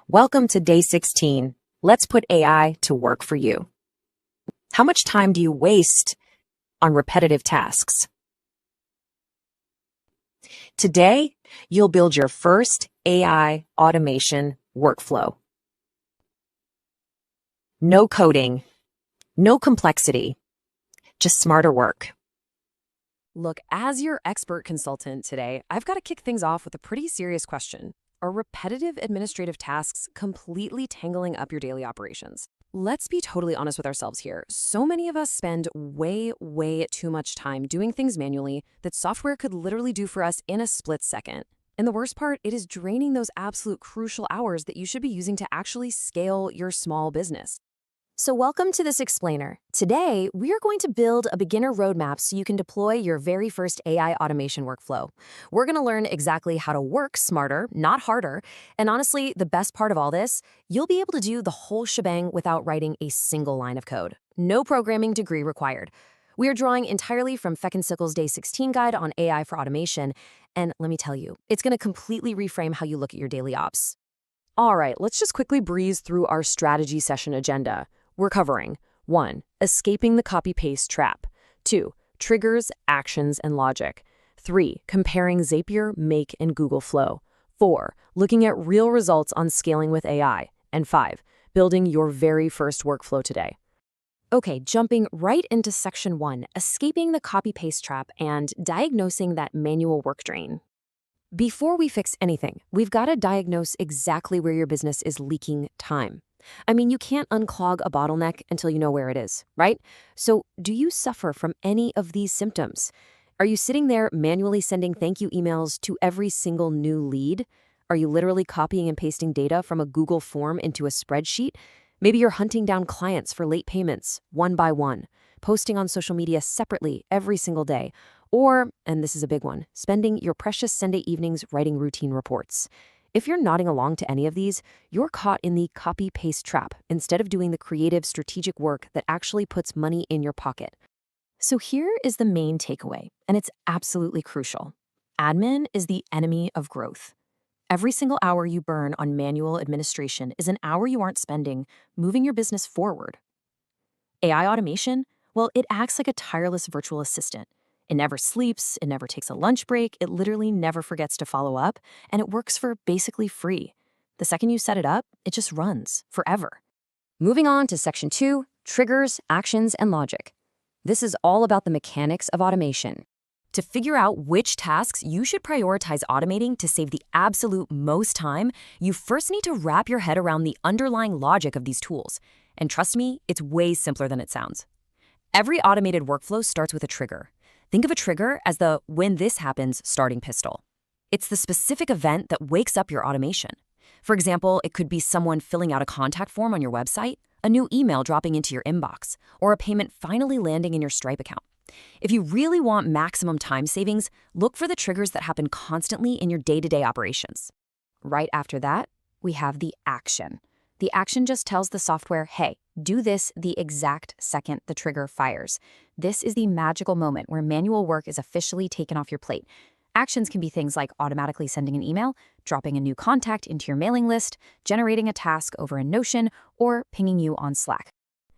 Welcome to day 16. Let's put AI to work for you. How much time do you waste on repetitive tasks? Today, you'll build your first AI automation workflow. No coding, no complexity, just smarter work. Look, as your expert consultant today, I've got to kick things off with a pretty serious question. Are repetitive administrative tasks completely tangling up your daily operations? Let's be totally honest with ourselves here. So many of us spend way too much time doing things manually that software could literally do for us in a split second. And the worst part, it is draining those absolute crucial hours that you should be using to actually scale your small business. So welcome to this explainer. Today, we are going to build a beginner roadmap so you can deploy your very first AI automation workflow. We're going to learn exactly how to work smarter, not harder. And honestly, the best part of all this, you'll be able to do the whole shebang without writing a single line of code. No programming degree required. We are drawing entirely from Fecund Circle's Day 16 guide on AI for automation. And let me tell you, it's going to completely reframe how you look at your daily ops. All right, let's just quickly breeze through our strategy session agenda. We're covering 1. Escaping the copy-paste trap. 2. Triggers, actions, and logic. 3. Comparing Zapier, Make, and Google Flow. 4. Looking at real results on scaling with AI. And 5. Building your very first workflow today. Okay, jumping right into section 1, escaping the copy-paste trap and diagnosing that manual work drain. Before we fix anything, we've got to diagnose exactly where your business is leaking time. I mean, you can't unclog a bottleneck until you know where it is, right? So, do you suffer from any of these symptoms? Are you sitting there manually sending thank you emails to every single new lead? Are you literally copying and pasting data from a Google form into a spreadsheet? Maybe you're hunting down clients for late payments, one by one, posting on social media separately every single day. Or, and this is a big one, spending your precious Sunday evenings writing routine reports. If you're nodding along to any of these, you're caught in the copy-paste trap instead of doing the creative, strategic work that actually puts money in your pocket. So here is the main takeaway, and it's absolutely crucial. Admin is the enemy of growth. Every single hour you burn on manual administration is an hour you aren't spending moving your business forward. AI automation, well, it acts like a tireless virtual assistant. It never sleeps, it never takes a lunch break, it literally never forgets to follow up, and it works for basically free. The second you set it up, it just runs forever. Moving on to section 2, triggers, actions, and logic. This is all about the mechanics of automation. To figure out which tasks you should prioritize automating to save the absolute most time, you first need to wrap your head around the underlying logic of these tools. And trust me, it's way simpler than it sounds. Every automated workflow starts with a trigger. Think of a trigger as the when this happens starting pistol. It's the specific event that wakes up your automation. For example, it could be someone filling out a contact form on your website, a new email dropping into your inbox, or a payment finally landing in your Stripe account. If you really want maximum time savings, look for the triggers that happen constantly in your day-to-day operations. Right after that, we have the action. The action just tells the software, hey, do this the exact second the trigger fires. This is the magical moment where manual work is officially taken off your plate. Actions can be things like automatically sending an email, dropping a new contact into your mailing list, generating a task over in Notion, or pinging you on Slack.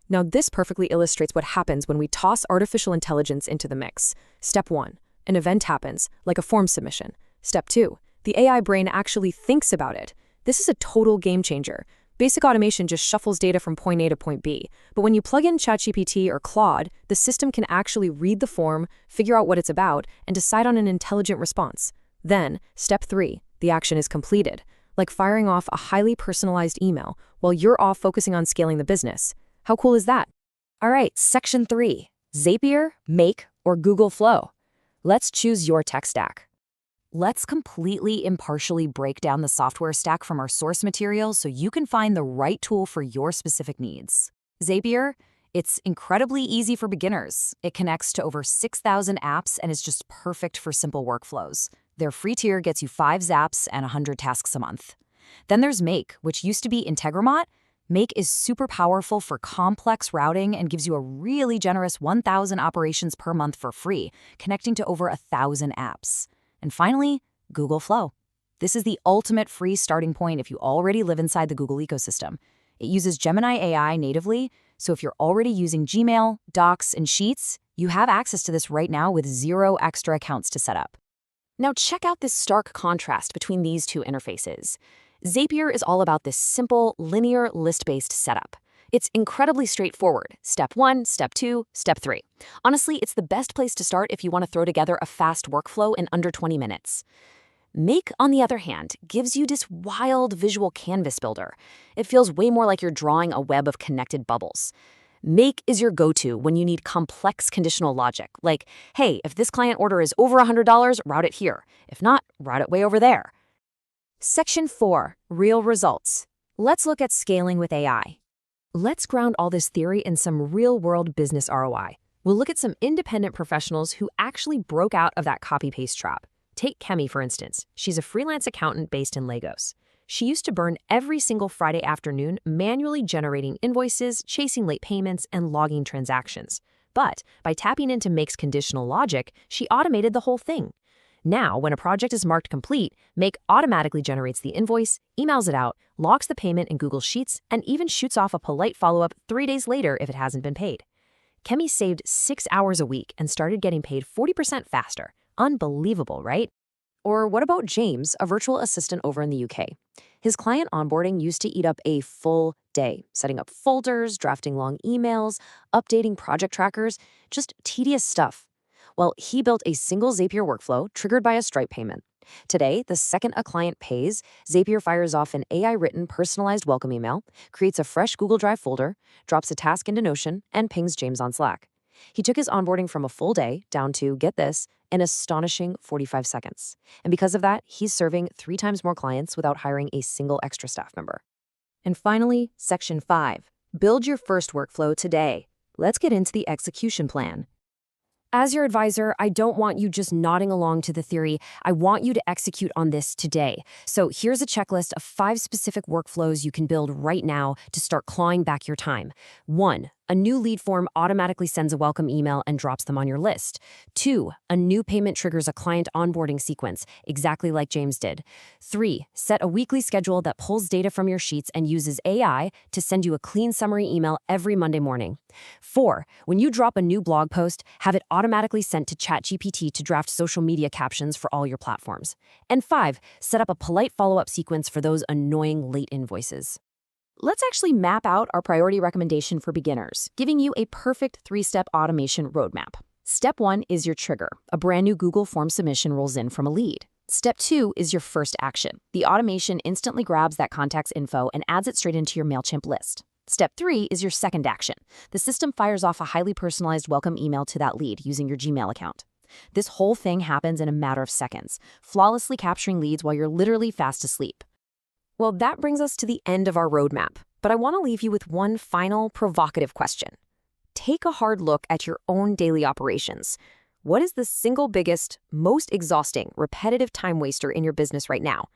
Now, this perfectly illustrates what happens when we toss artificial intelligence into the mix. Step 1, an event happens, like a form submission. Step 2, the AI brain actually thinks about it. This is a total game changer. Basic automation just shuffles data from point A to point B. But when you plug in ChatGPT or Claude, the system can actually read the form, figure out what it's about, and decide on an intelligent response. Then, step 3, the action is completed, like firing off a highly personalized email while you're off focusing on scaling the business. How cool is that? All right, section 3, Zapier, Make, or Google Flow. Let's choose your tech stack. Let's completely impartially break down the software stack from our source material so you can find the right tool for your specific needs. Zapier, it's incredibly easy for beginners. It connects to over 6,000 apps and is just perfect for simple workflows. Their free tier gets you 5 zaps and 100 tasks a month. Then there's Make, which used to be Integromat. Make is super powerful for complex routing and gives you a really generous 1,000 operations per month for free, connecting to over 1,000 apps. And finally, Google Flow. This is the ultimate free starting point if you already live inside the Google ecosystem. It uses Gemini AI natively, so if you're already using Gmail, Docs, and Sheets, you have access to this right now with 0 extra accounts to set up. Now check out this stark contrast between these two interfaces. Zapier is all about this simple, linear, list-based setup. It's incredibly straightforward. Step 1, Step 2, Step 3. Honestly, it's the best place to start if you want to throw together a fast workflow in under 20 minutes. Make, on the other hand, gives you this wild visual canvas builder. It feels way more like you're drawing a web of connected bubbles. Make is your go-to when you need complex conditional logic, like, hey, if this client order is over $100, route it here. If not, route it way over there. Section 4, Real Results. Let's look at scaling with AI. Let's ground all this theory in some real-world business ROI. We'll look at some independent professionals who actually broke out of that copy-paste trap. Take Kemi, for instance. She's a freelance accountant based in Lagos. She used to burn every single Friday afternoon manually generating invoices, chasing late payments, and logging transactions. But by tapping into Make's conditional logic, she automated the whole thing. Now, when a project is marked complete, Make automatically generates the invoice, emails it out, logs the payment in Google Sheets, and even shoots off a polite follow-up 3 days later if it hasn't been paid. Kemi saved 6 hours a week and started getting paid 40% faster. Unbelievable, right? Or what about James, a virtual assistant over in the UK? His client onboarding used to eat up a full day, setting up folders, drafting long emails, updating project trackers, just tedious stuff. Well, he built a single Zapier workflow triggered by a Stripe payment. Today, the second a client pays, Zapier fires off an AI-written personalized welcome email, creates a fresh Google Drive folder, drops a task into Notion, and pings James on Slack. He took his onboarding from a full day down to, get this, an astonishing 45 seconds. And because of that, he's serving 3 times more clients without hiring a single extra staff member. And finally, Section 5. Build your first workflow today. Let's get into the execution plan. As your advisor, I don't want you just nodding along to the theory. I want you to execute on this today. So here's a checklist of 5 specific workflows you can build right now to start clawing back your time. 1. A new lead form automatically sends a welcome email and drops them on your list. 2. A new payment triggers a client onboarding sequence, exactly like James did. 3. Set a weekly schedule that pulls data from your sheets and uses AI to send you a clean summary email every Monday morning. 4. When you drop a new blog post, have it automatically sent to ChatGPT to draft social media captions for all your platforms. And 5. Set up a polite follow-up sequence for those annoying late invoices. Let's actually map out our priority recommendation for beginners, giving you a perfect 3-step automation roadmap. Step 1 is your trigger. A brand new Google form submission rolls in from a lead. Step 2 is your first action. The automation instantly grabs that contact's info and adds it straight into your Mailchimp list. Step 3 is your second action. The system fires off a highly personalized welcome email to that lead using your Gmail account. This whole thing happens in a matter of seconds, flawlessly capturing leads while you're literally fast asleep. Well, that brings us to the end of our roadmap, but I want to leave you with one final provocative question. Take a hard look at your own daily operations. What is the single biggest, most exhausting, repetitive time waster in your business right now?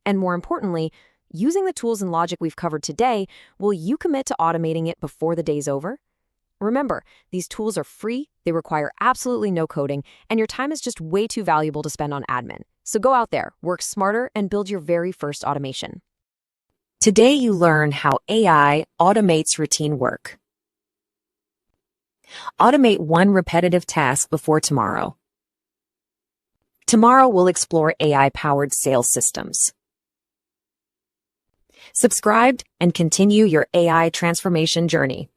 And more importantly, using the tools and logic we've covered today, will you commit to automating it before the day's over? Remember, these tools are free, they require absolutely no coding, and your time is just way too valuable to spend on admin. So go out there, work smarter, and build your very first automation. Today you learn how AI automates routine work. Automate one repetitive task before tomorrow. Tomorrow we'll explore AI-powered sales systems. Subscribe and continue your AI transformation journey.